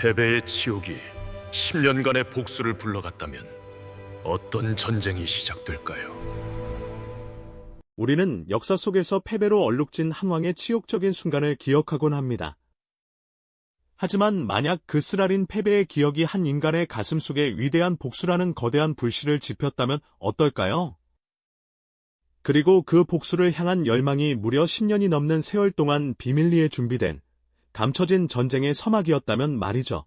패배의 치욕이 10년간의 복수를 불러갔다면 어떤 전쟁이 시작될까요? 우리는 역사 속에서 패배로 얼룩진 한 왕의 치욕적인 순간을 기억하곤 합니다. 하지만 만약 그 쓰라린 패배의 기억이 한 인간의 가슴 속에 위대한 복수라는 거대한 불씨를 지폈다면 어떨까요? 그리고 그 복수를 향한 열망이 무려 10년이 넘는 세월 동안 비밀리에 준비된 감춰진 전쟁의 서막이었다면 말이죠.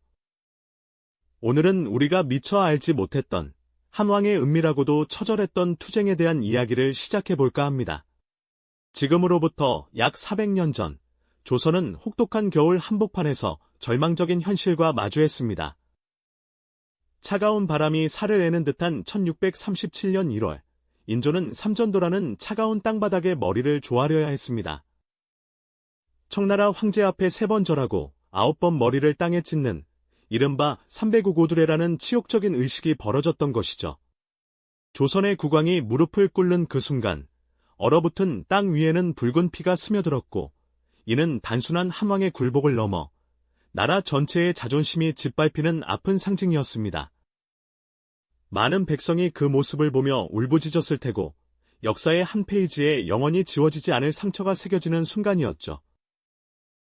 오늘은 우리가 미처 알지 못했던 한 왕의 은밀하고도 처절했던 투쟁에 대한 이야기를 시작해볼까 합니다. 지금으로부터 약 400년 전, 조선은 혹독한 겨울 한복판에서 절망적인 현실과 마주했습니다. 차가운 바람이 살을 내는 듯한 1637년 1월, 인조는 삼전도라는 차가운 땅바닥에 머리를 조아려야 했습니다. 청나라 황제 앞에 3번 절하고 9번 머리를 땅에 찢는 이른바 삼배구고두례라는 치욕적인 의식이 벌어졌던 것이죠. 조선의 국왕이 무릎을 꿇는 그 순간 얼어붙은 땅 위에는 붉은 피가 스며들었고 이는 단순한 한 왕의 굴복을 넘어 나라 전체의 자존심이 짓밟히는 아픈 상징이었습니다. 많은 백성이 그 모습을 보며 울부짖었을 테고 역사의 한 페이지에 영원히 지워지지 않을 상처가 새겨지는 순간이었죠.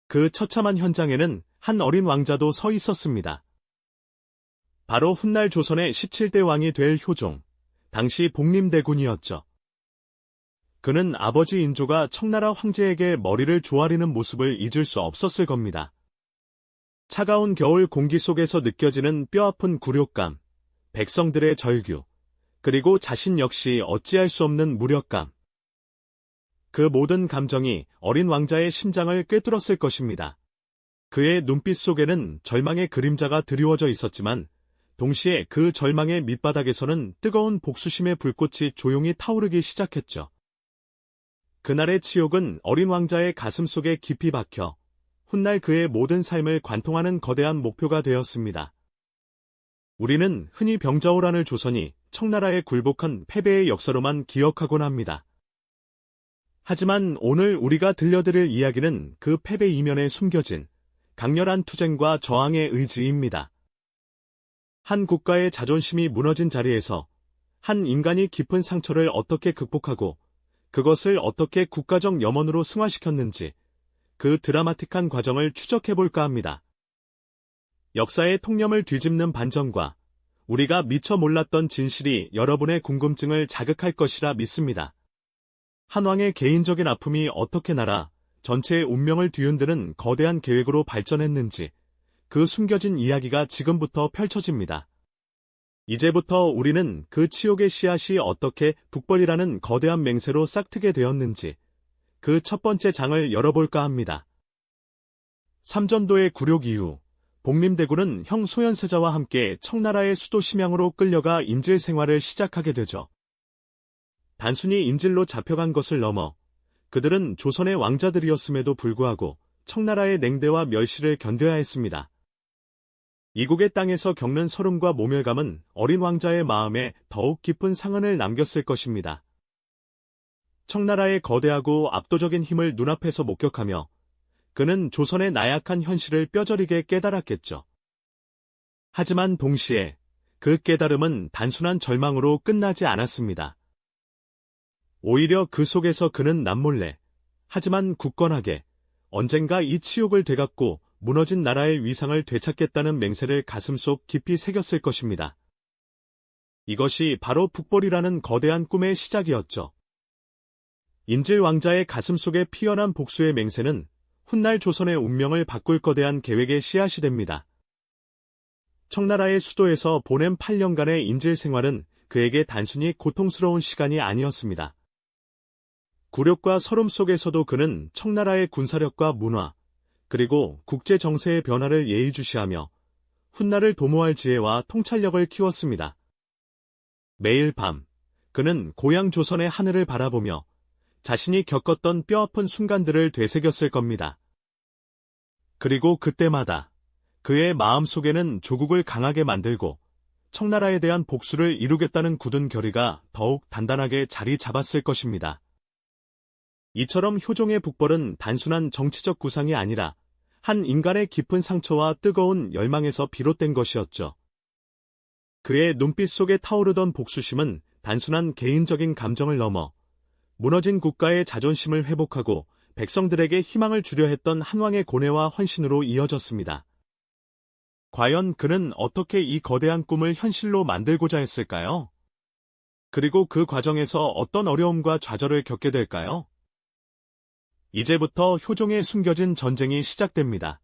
그 처참한 현장에는 한 어린 왕자도 서 있었습니다. 바로 훗날 조선의 17대 왕이 될 효종, 당시 복림대군이었죠. 그는 아버지 인조가 청나라 황제에게 머리를 조아리는 모습을 잊을 수 없었을 겁니다. 차가운 겨울 공기 속에서 느껴지는 뼈아픈 굴욕감, 백성들의 절규, 그리고 자신 역시 어찌할 수 없는 무력감. 그 모든 감정이 어린 왕자의 심장을 꿰뚫었을 것입니다. 그의 눈빛 속에는 절망의 그림자가 드리워져 있었지만 동시에 그 절망의 밑바닥에서는 뜨거운 복수심의 불꽃이 조용히 타오르기 시작했죠. 그날의 치욕은 어린 왕자의 가슴 속에 깊이 박혀 훗날 그의 모든 삶을 관통하는 거대한 목표가 되었습니다. 우리는 흔히 병자호란을 조선이 청나라에 굴복한 패배의 역사로만 기억하곤 합니다. 하지만 오늘 우리가 들려드릴 이야기는 그 패배 이면에 숨겨진 강렬한 투쟁과 저항의 의지입니다. 한 국가의 자존심이 무너진 자리에서 한 인간이 깊은 상처를 어떻게 극복하고 그것을 어떻게 국가적 염원으로 승화시켰는지 그 드라마틱한 과정을 추적해볼까 합니다. 역사의 통념을 뒤집는 반전과 우리가 미처 몰랐던 진실이 여러분의 궁금증을 자극할 것이라 믿습니다. 한 왕의 개인적인 아픔이 어떻게 나라 전체의 운명을 뒤흔드는 거대한 계획으로 발전했는지 그 숨겨진 이야기가 지금부터 펼쳐집니다. 이제부터 우리는 그 치욕의 씨앗이 어떻게 북벌이라는 거대한 맹세로 싹트게 되었는지 그 첫 번째 장을 열어볼까 합니다. 삼전도의 굴욕 이후 복림대군은 형 소현세자와 함께 청나라의 수도 심양으로 끌려가 인질 생활을 시작하게 되죠. 단순히 인질로 잡혀간 것을 넘어 그들은 조선의 왕자들이었음에도 불구하고 청나라의 냉대와 멸시를 견뎌야 했습니다. 이국의 땅에서 겪는 서름과 모멸감은 어린 왕자의 마음에 더욱 깊은 상흔을 남겼을 것입니다. 청나라의 거대하고 압도적인 힘을 눈앞에서 목격하며 그는 조선의 나약한 현실을 뼈저리게 깨달았겠죠. 하지만 동시에 그 깨달음은 단순한 절망으로 끝나지 않았습니다. 오히려 그 속에서 그는 남몰래, 하지만 굳건하게 언젠가 이 치욕을 되갚고 무너진 나라의 위상을 되찾겠다는 맹세를 가슴속 깊이 새겼을 것입니다. 이것이 바로 북벌이라는 거대한 꿈의 시작이었죠. 인질 왕자의 가슴 속에 피어난 복수의 맹세는 훗날 조선의 운명을 바꿀 거대한 계획의 씨앗이 됩니다. 청나라의 수도에서 보낸 8년간의 인질 생활은 그에게 단순히 고통스러운 시간이 아니었습니다. 굴욕과 서름 속에서도 그는 청나라의 군사력과 문화, 그리고 국제 정세의 변화를 예의주시하며 훗날을 도모할 지혜와 통찰력을 키웠습니다. 매일 밤, 그는 고향 조선의 하늘을 바라보며 자신이 겪었던 뼈아픈 순간들을 되새겼을 겁니다. 그리고 그때마다 그의 마음속에는 조국을 강하게 만들고 청나라에 대한 복수를 이루겠다는 굳은 결의가 더욱 단단하게 자리 잡았을 것입니다. 이처럼 효종의 북벌은 단순한 정치적 구상이 아니라 한 인간의 깊은 상처와 뜨거운 열망에서 비롯된 것이었죠. 그의 눈빛 속에 타오르던 복수심은 단순한 개인적인 감정을 넘어 무너진 국가의 자존심을 회복하고 백성들에게 희망을 주려 했던 한왕의 고뇌와 헌신으로 이어졌습니다. 과연 그는 어떻게 이 거대한 꿈을 현실로 만들고자 했을까요? 그리고 그 과정에서 어떤 어려움과 좌절을 겪게 될까요? 이제부터 효종의 숨겨진 전쟁이 시작됩니다.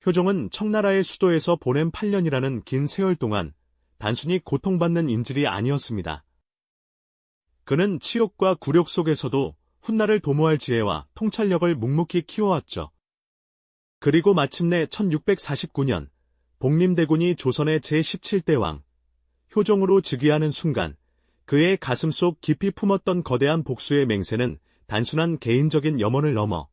효종은 청나라의 수도에서 보낸 8년이라는 긴 세월 동안 단순히 고통받는 인질이 아니었습니다. 그는 치욕과 굴욕 속에서도 훗날을 도모할 지혜와 통찰력을 묵묵히 키워왔죠. 그리고 마침내 1649년 복림대군이 조선의 제17대 왕 효종으로 즉위하는 순간 그의 가슴 속 깊이 품었던 거대한 복수의 맹세는 단순한 개인적인 염원을 넘어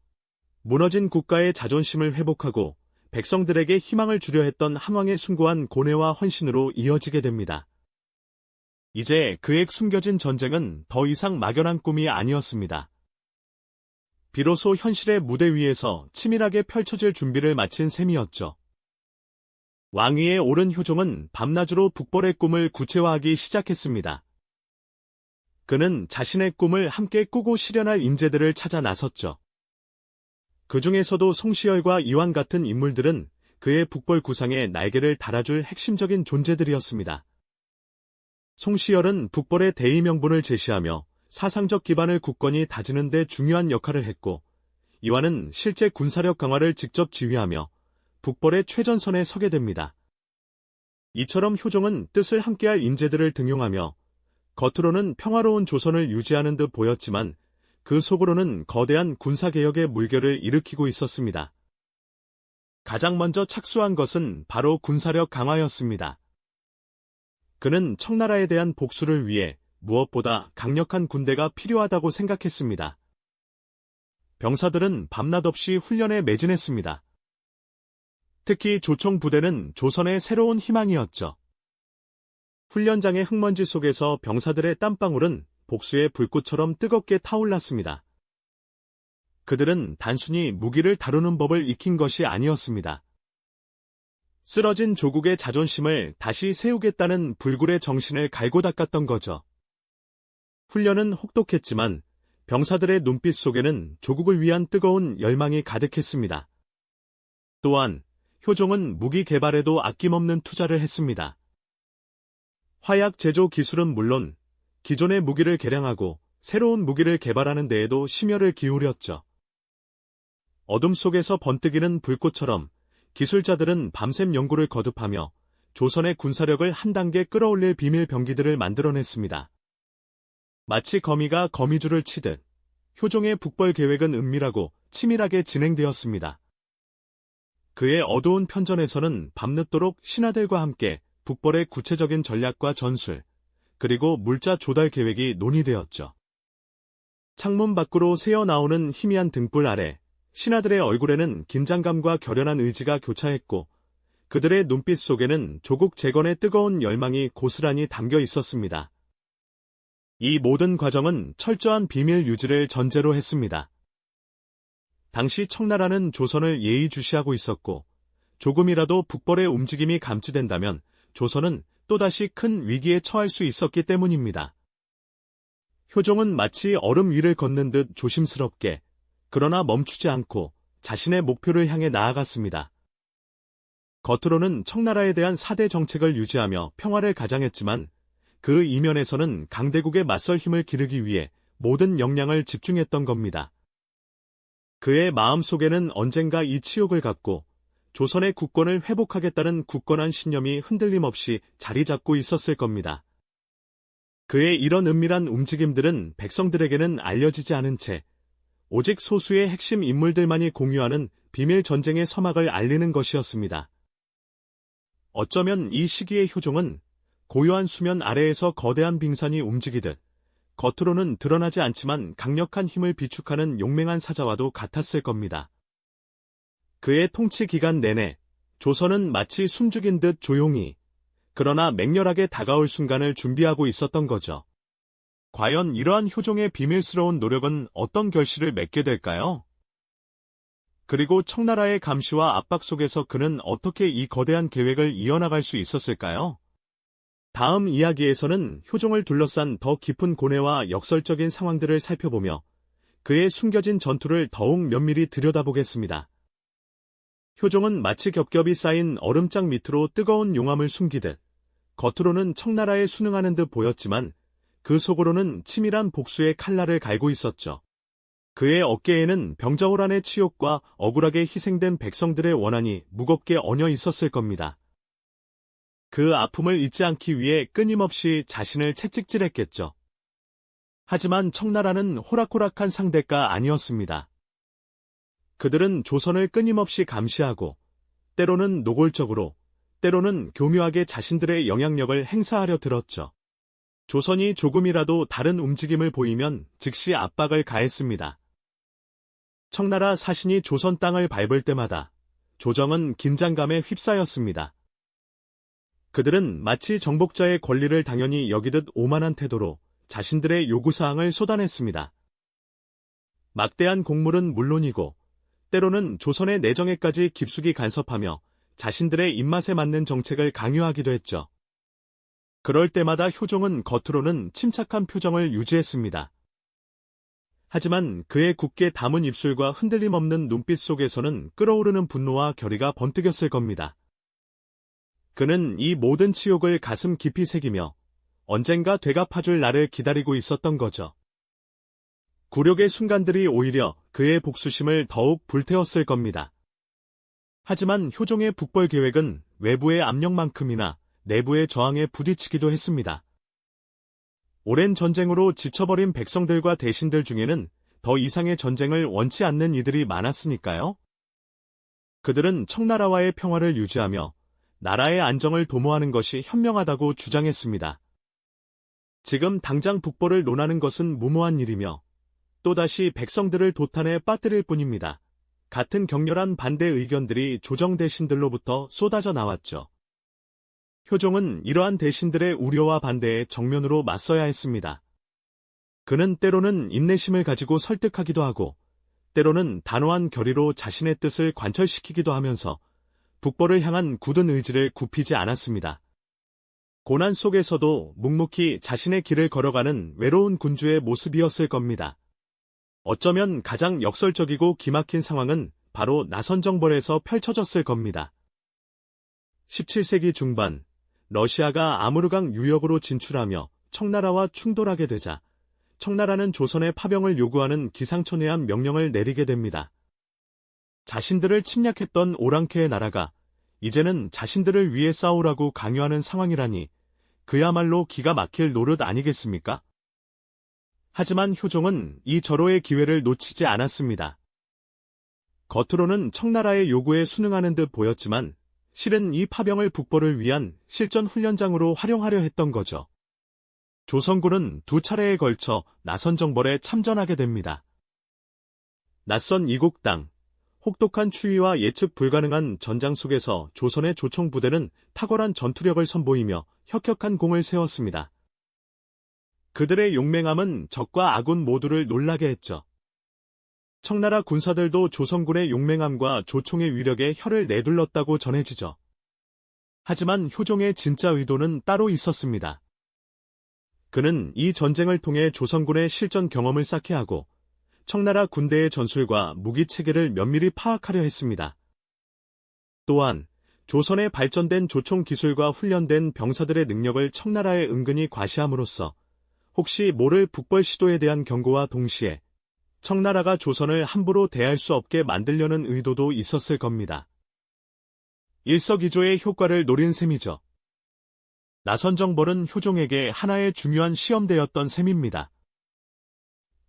무너진 국가의 자존심을 회복하고 백성들에게 희망을 주려 했던 한왕의 숭고한 고뇌와 헌신으로 이어지게 됩니다. 이제 그의 숨겨진 전쟁은 더 이상 막연한 꿈이 아니었습니다. 비로소 현실의 무대 위에서 치밀하게 펼쳐질 준비를 마친 셈이었죠. 왕위에 오른 효종은 밤낮으로 북벌의 꿈을 구체화하기 시작했습니다. 그는 자신의 꿈을 함께 꾸고 실현할 인재들을 찾아 나섰죠. 그 중에서도 송시열과 이완 같은 인물들은 그의 북벌 구상에 날개를 달아줄 핵심적인 존재들이었습니다. 송시열은 북벌의 대의 명분을 제시하며 사상적 기반을 굳건히 다지는 데 중요한 역할을 했고, 이완은 실제 군사력 강화를 직접 지휘하며 북벌의 최전선에 서게 됩니다. 이처럼 효종은 뜻을 함께할 인재들을 등용하며 겉으로는 평화로운 조선을 유지하는 듯 보였지만 그 속으로는 거대한 군사개혁의 물결을 일으키고 있었습니다. 가장 먼저 착수한 것은 바로 군사력 강화였습니다. 그는 청나라에 대한 복수를 위해 무엇보다 강력한 군대가 필요하다고 생각했습니다. 병사들은 밤낮 없이 훈련에 매진했습니다. 특히 조총 부대는 조선의 새로운 희망이었죠. 훈련장의 흙먼지 속에서 병사들의 땀방울은 복수의 불꽃처럼 뜨겁게 타올랐습니다. 그들은 단순히 무기를 다루는 법을 익힌 것이 아니었습니다. 쓰러진 조국의 자존심을 다시 세우겠다는 불굴의 정신을 갈고 닦았던 거죠. 훈련은 혹독했지만 병사들의 눈빛 속에는 조국을 위한 뜨거운 열망이 가득했습니다. 또한 효종은 무기 개발에도 아낌없는 투자를 했습니다. 화약 제조 기술은 물론 기존의 무기를 개량하고 새로운 무기를 개발하는 데에도 심혈을 기울였죠. 어둠 속에서 번뜩이는 불꽃처럼 기술자들은 밤샘 연구를 거듭하며 조선의 군사력을 한 단계 끌어올릴 비밀 병기들을 만들어냈습니다. 마치 거미가 거미줄을 치듯 효종의 북벌 계획은 은밀하고 치밀하게 진행되었습니다. 그의 어두운 편전에서는 밤늦도록 신하들과 함께 북벌의 구체적인 전략과 전술, 그리고 물자 조달 계획이 논의되었죠. 창문 밖으로 새어나오는 희미한 등불 아래 신하들의 얼굴에는 긴장감과 결연한 의지가 교차했고 그들의 눈빛 속에는 조국 재건의 뜨거운 열망이 고스란히 담겨 있었습니다. 이 모든 과정은 철저한 비밀 유지를 전제로 했습니다. 당시 청나라는 조선을 예의주시하고 있었고 조금이라도 북벌의 움직임이 감지된다면 조선은 또다시 큰 위기에 처할 수 있었기 때문입니다. 효종은 마치 얼음 위를 걷는 듯 조심스럽게 그러나 멈추지 않고 자신의 목표를 향해 나아갔습니다. 겉으로는 청나라에 대한 사대 정책을 유지하며 평화를 가장했지만 그 이면에서는 강대국에 맞설 힘을 기르기 위해 모든 역량을 집중했던 겁니다. 그의 마음속에는 언젠가 이 치욕을 갖고 조선의 국권을 회복하겠다는 굳건한 신념이 흔들림 없이 자리 잡고 있었을 겁니다. 그의 이런 은밀한 움직임들은 백성들에게는 알려지지 않은 채 오직 소수의 핵심 인물들만이 공유하는 비밀 전쟁의 서막을 알리는 것이었습니다. 어쩌면 이 시기의 효종은 고요한 수면 아래에서 거대한 빙산이 움직이듯 겉으로는 드러나지 않지만 강력한 힘을 비축하는 용맹한 사자와도 같았을 겁니다. 그의 통치 기간 내내 조선은 마치 숨죽인 듯 조용히 그러나 맹렬하게 다가올 순간을 준비하고 있었던 거죠. 과연 이러한 효종의 비밀스러운 노력은 어떤 결실을 맺게 될까요? 그리고 청나라의 감시와 압박 속에서 그는 어떻게 이 거대한 계획을 이어나갈 수 있었을까요? 다음 이야기에서는 효종을 둘러싼 더 깊은 고뇌와 역설적인 상황들을 살펴보며 그의 숨겨진 전투를 더욱 면밀히 들여다보겠습니다. 효종은 마치 겹겹이 쌓인 얼음장 밑으로 뜨거운 용암을 숨기듯 겉으로는 청나라에 순응하는 듯 보였지만 그 속으로는 치밀한 복수의 칼날을 갈고 있었죠. 그의 어깨에는 병자호란의 치욕과 억울하게 희생된 백성들의 원한이 무겁게 얹어 있었을 겁니다. 그 아픔을 잊지 않기 위해 끊임없이 자신을 채찍질했겠죠. 하지만 청나라는 호락호락한 상대가 아니었습니다. 그들은 조선을 끊임없이 감시하고 때로는 노골적으로, 때로는 교묘하게 자신들의 영향력을 행사하려 들었죠. 조선이 조금이라도 다른 움직임을 보이면 즉시 압박을 가했습니다. 청나라 사신이 조선 땅을 밟을 때마다 조정은 긴장감에 휩싸였습니다. 그들은 마치 정복자의 권리를 당연히 여기듯 오만한 태도로 자신들의 요구사항을 쏟아냈습니다. 막대한 곡물은 물론이고 때로는 조선의 내정에까지 깊숙이 간섭하며 자신들의 입맛에 맞는 정책을 강요하기도 했죠. 그럴 때마다 효종은 겉으로는 침착한 표정을 유지했습니다. 하지만 그의 굳게 담은 입술과 흔들림 없는 눈빛 속에서는 끓어오르는 분노와 결의가 번뜩였을 겁니다. 그는 이 모든 치욕을 가슴 깊이 새기며 언젠가 되갚아줄 날을 기다리고 있었던 거죠. 굴욕의 순간들이 오히려 그의 복수심을 더욱 불태웠을 겁니다. 하지만 효종의 북벌 계획은 외부의 압력만큼이나 내부의 저항에 부딪히기도 했습니다. 오랜 전쟁으로 지쳐버린 백성들과 대신들 중에는 더 이상의 전쟁을 원치 않는 이들이 많았으니까요. 그들은 청나라와의 평화를 유지하며 나라의 안정을 도모하는 것이 현명하다고 주장했습니다. 지금 당장 북벌을 논하는 것은 무모한 일이며 또다시 백성들을 도탄에 빠뜨릴 뿐입니다. 같은 격렬한 반대 의견들이 조정 대신들로부터 쏟아져 나왔죠. 효종은 이러한 대신들의 우려와 반대에 정면으로 맞서야 했습니다. 그는 때로는 인내심을 가지고 설득하기도 하고 때로는 단호한 결의로 자신의 뜻을 관철시키기도 하면서 북벌을 향한 굳은 의지를 굽히지 않았습니다. 고난 속에서도 묵묵히 자신의 길을 걸어가는 외로운 군주의 모습이었을 겁니다. 어쩌면 가장 역설적이고 기막힌 상황은 바로 나선정벌에서 펼쳐졌을 겁니다. 17세기 중반, 러시아가 아무르강 유역으로 진출하며 청나라와 충돌하게 되자 청나라는 조선의 파병을 요구하는 기상천외한 명령을 내리게 됩니다. 자신들을 침략했던 오랑캐의 나라가 이제는 자신들을 위해 싸우라고 강요하는 상황이라니 그야말로 기가 막힐 노릇 아니겠습니까? 하지만 효종은 이 절호의 기회를 놓치지 않았습니다. 겉으로는 청나라의 요구에 순응하는 듯 보였지만 실은 이 파병을 북벌을 위한 실전 훈련장으로 활용하려 했던 거죠. 조선군은 두 차례에 걸쳐 나선정벌에 참전하게 됩니다. 낯선 이국 땅, 혹독한 추위와 예측 불가능한 전장 속에서 조선의 조총부대는 탁월한 전투력을 선보이며 혁혁한 공을 세웠습니다. 그들의 용맹함은 적과 아군 모두를 놀라게 했죠. 청나라 군사들도 조선군의 용맹함과 조총의 위력에 혀를 내둘렀다고 전해지죠. 하지만 효종의 진짜 의도는 따로 있었습니다. 그는 이 전쟁을 통해 조선군의 실전 경험을 쌓게 하고 청나라 군대의 전술과 무기 체계를 면밀히 파악하려 했습니다. 또한 조선의 발전된 조총 기술과 훈련된 병사들의 능력을 청나라에 은근히 과시함으로써 혹시 모를 북벌 시도에 대한 경고와 동시에 청나라가 조선을 함부로 대할 수 없게 만들려는 의도도 있었을 겁니다. 일석이조의 효과를 노린 셈이죠. 나선정벌은 효종에게 하나의 중요한 시험대였던 셈입니다.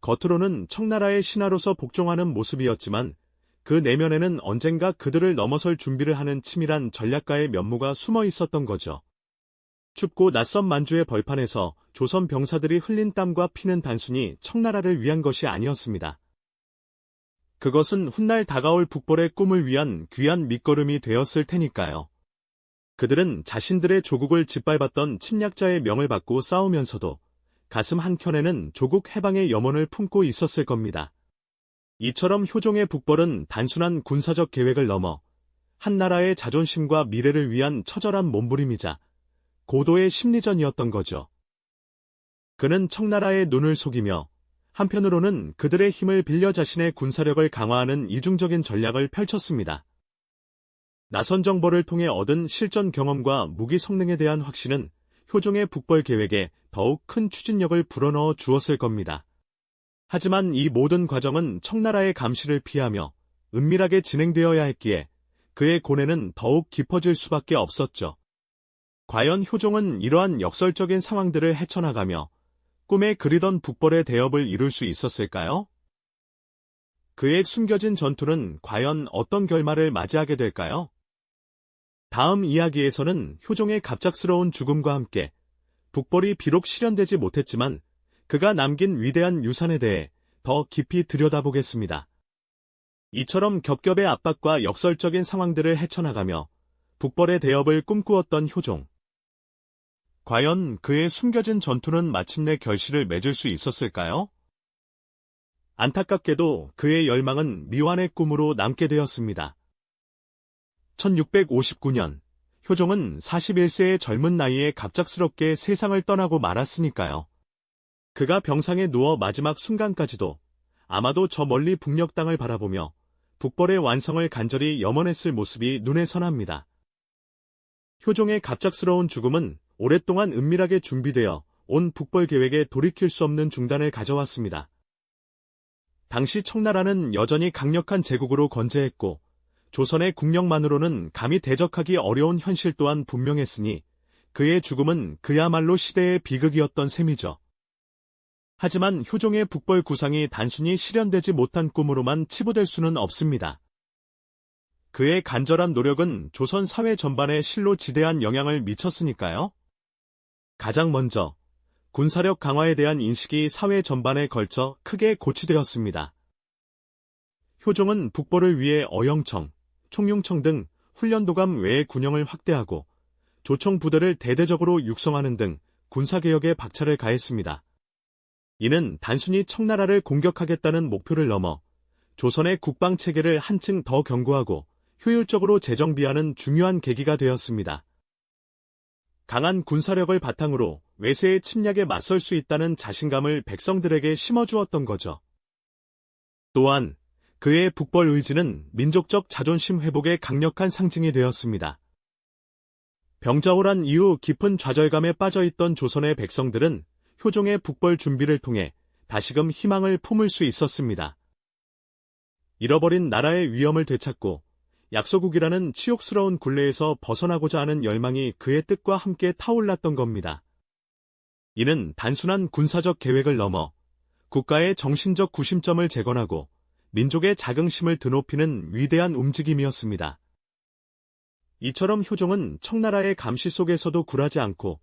겉으로는 청나라의 신하로서 복종하는 모습이었지만 그 내면에는 언젠가 그들을 넘어설 준비를 하는 치밀한 전략가의 면모가 숨어 있었던 거죠. 춥고 낯선 만주의 벌판에서 조선 병사들이 흘린 땀과 피는 단순히 청나라를 위한 것이 아니었습니다. 그것은 훗날 다가올 북벌의 꿈을 위한 귀한 밑거름이 되었을 테니까요. 그들은 자신들의 조국을 짓밟았던 침략자의 명을 받고 싸우면서도 가슴 한켠에는 조국 해방의 염원을 품고 있었을 겁니다. 이처럼 효종의 북벌은 단순한 군사적 계획을 넘어 한 나라의 자존심과 미래를 위한 처절한 몸부림이자 고도의 심리전이었던 거죠. 그는 청나라의 눈을 속이며 한편으로는 그들의 힘을 빌려 자신의 군사력을 강화하는 이중적인 전략을 펼쳤습니다. 나선 정보를 통해 얻은 실전 경험과 무기 성능에 대한 확신은 효종의 북벌 계획에 더욱 큰 추진력을 불어넣어 주었을 겁니다. 하지만 이 모든 과정은 청나라의 감시를 피하며 은밀하게 진행되어야 했기에 그의 고뇌는 더욱 깊어질 수밖에 없었죠. 과연 효종은 이러한 역설적인 상황들을 헤쳐나가며 꿈에 그리던 북벌의 대업을 이룰 수 있었을까요? 그의 숨겨진 전투는 과연 어떤 결말을 맞이하게 될까요? 다음 이야기에서는 효종의 갑작스러운 죽음과 함께 북벌이 비록 실현되지 못했지만 그가 남긴 위대한 유산에 대해 더 깊이 들여다보겠습니다. 이처럼 겹겹의 압박과 역설적인 상황들을 헤쳐나가며 북벌의 대업을 꿈꾸었던 효종. 과연 그의 숨겨진 전투는 마침내 결실을 맺을 수 있었을까요? 안타깝게도 그의 열망은 미완의 꿈으로 남게 되었습니다. 1659년, 효종은 41세의 젊은 나이에 갑작스럽게 세상을 떠나고 말았으니까요. 그가 병상에 누워 마지막 순간까지도 아마도 저 멀리 북녘 땅을 바라보며 북벌의 완성을 간절히 염원했을 모습이 눈에 선합니다. 효종의 갑작스러운 죽음은 오랫동안 은밀하게 준비되어 온 북벌 계획에 돌이킬 수 없는 중단을 가져왔습니다. 당시 청나라는 여전히 강력한 제국으로 건재했고 조선의 국력만으로는 감히 대적하기 어려운 현실 또한 분명했으니 그의 죽음은 그야말로 시대의 비극이었던 셈이죠. 하지만 효종의 북벌 구상이 단순히 실현되지 못한 꿈으로만 치부될 수는 없습니다. 그의 간절한 노력은 조선 사회 전반에 실로 지대한 영향을 미쳤으니까요. 가장 먼저 군사력 강화에 대한 인식이 사회 전반에 걸쳐 크게 고취되었습니다. 효종은 북벌을 위해 어영청, 총융청 등 훈련도감 외의 군영을 확대하고 조총 부대를 대대적으로 육성하는 등 군사개혁에 박차를 가했습니다. 이는 단순히 청나라를 공격하겠다는 목표를 넘어 조선의 국방체계를 한층 더 견고하고 효율적으로 재정비하는 중요한 계기가 되었습니다. 강한 군사력을 바탕으로 외세의 침략에 맞설 수 있다는 자신감을 백성들에게 심어주었던 거죠. 또한 그의 북벌 의지는 민족적 자존심 회복의 강력한 상징이 되었습니다. 병자호란 이후 깊은 좌절감에 빠져있던 조선의 백성들은 효종의 북벌 준비를 통해 다시금 희망을 품을 수 있었습니다. 잃어버린 나라의 위엄을 되찾고 약소국이라는 치욕스러운 굴레에서 벗어나고자 하는 열망이 그의 뜻과 함께 타올랐던 겁니다. 이는 단순한 군사적 계획을 넘어 국가의 정신적 구심점을 재건하고 민족의 자긍심을 드높이는 위대한 움직임이었습니다. 이처럼 효종은 청나라의 감시 속에서도 굴하지 않고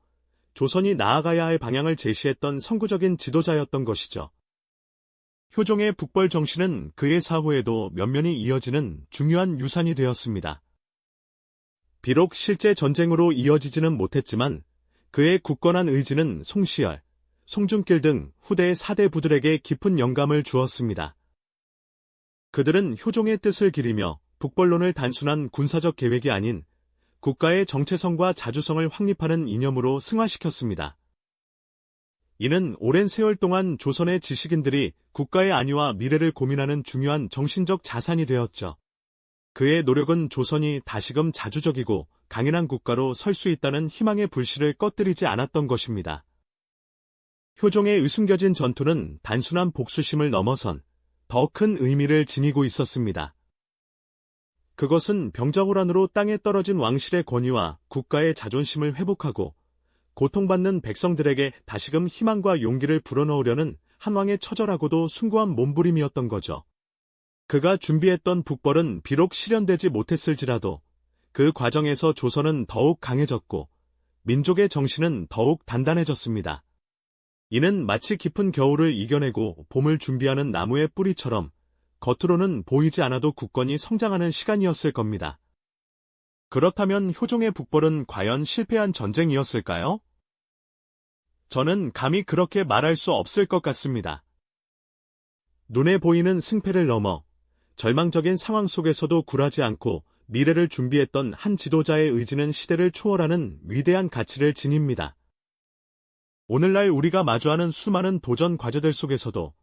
조선이 나아가야 할 방향을 제시했던 선구적인 지도자였던 것이죠. 효종의 북벌 정신은 그의 사후에도 면면이 이어지는 중요한 유산이 되었습니다. 비록 실제 전쟁으로 이어지지는 못했지만 그의 굳건한 의지는 송시열, 송중길 등 후대 4대 부들에게 깊은 영감을 주었습니다. 그들은 효종의 뜻을 기리며 북벌론을 단순한 군사적 계획이 아닌 국가의 정체성과 자주성을 확립하는 이념으로 승화시켰습니다. 이는 오랜 세월 동안 조선의 지식인들이 국가의 안위와 미래를 고민하는 중요한 정신적 자산이 되었죠. 그의 노력은 조선이 다시금 자주적이고 강인한 국가로 설 수 있다는 희망의 불씨를 꺼뜨리지 않았던 것입니다. 효종의 숨겨진 전투는 단순한 복수심을 넘어선 더 큰 의미를 지니고 있었습니다. 그것은 병자호란으로 땅에 떨어진 왕실의 권위와 국가의 자존심을 회복하고 고통받는 백성들에게 다시금 희망과 용기를 불어넣으려는 한왕의 처절하고도 숭고한 몸부림이었던 거죠. 그가 준비했던 북벌은 비록 실현되지 못했을지라도 그 과정에서 조선은 더욱 강해졌고 민족의 정신은 더욱 단단해졌습니다. 이는 마치 깊은 겨울을 이겨내고 봄을 준비하는 나무의 뿌리처럼 겉으로는 보이지 않아도 굳건히 성장하는 시간이었을 겁니다. 그렇다면 효종의 북벌은 과연 실패한 전쟁이었을까요? 저는 감히 그렇게 말할 수 없을 것 같습니다. 눈에 보이는 승패를 넘어 절망적인 상황 속에서도 굴하지 않고 미래를 준비했던 한 지도자의 의지는 시대를 초월하는 위대한 가치를 지닙니다. 오늘날 우리가 마주하는 수많은 도전 과제들 속에서도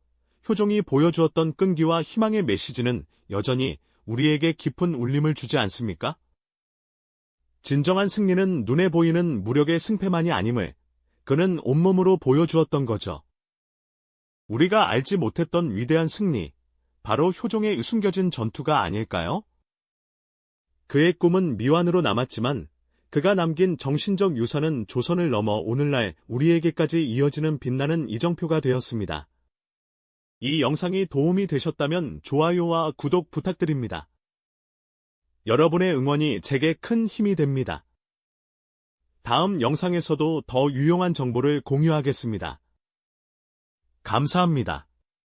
효종이 보여주었던 끈기와 희망의 메시지는 여전히 우리에게 깊은 울림을 주지 않습니까? 진정한 승리는 눈에 보이는 무력의 승패만이 아님을 그는 온몸으로 보여주었던 거죠. 우리가 알지 못했던 위대한 승리, 바로 효종의 숨겨진 전투가 아닐까요? 그의 꿈은 미완으로 남았지만 그가 남긴 정신적 유산은 조선을 넘어 오늘날 우리에게까지 이어지는 빛나는 이정표가 되었습니다. 이 영상이 도움이 되셨다면 좋아요와 구독 부탁드립니다. 여러분의 응원이 제게 큰 힘이 됩니다. 다음 영상에서도 더 유용한 정보를 공유하겠습니다. 감사합니다.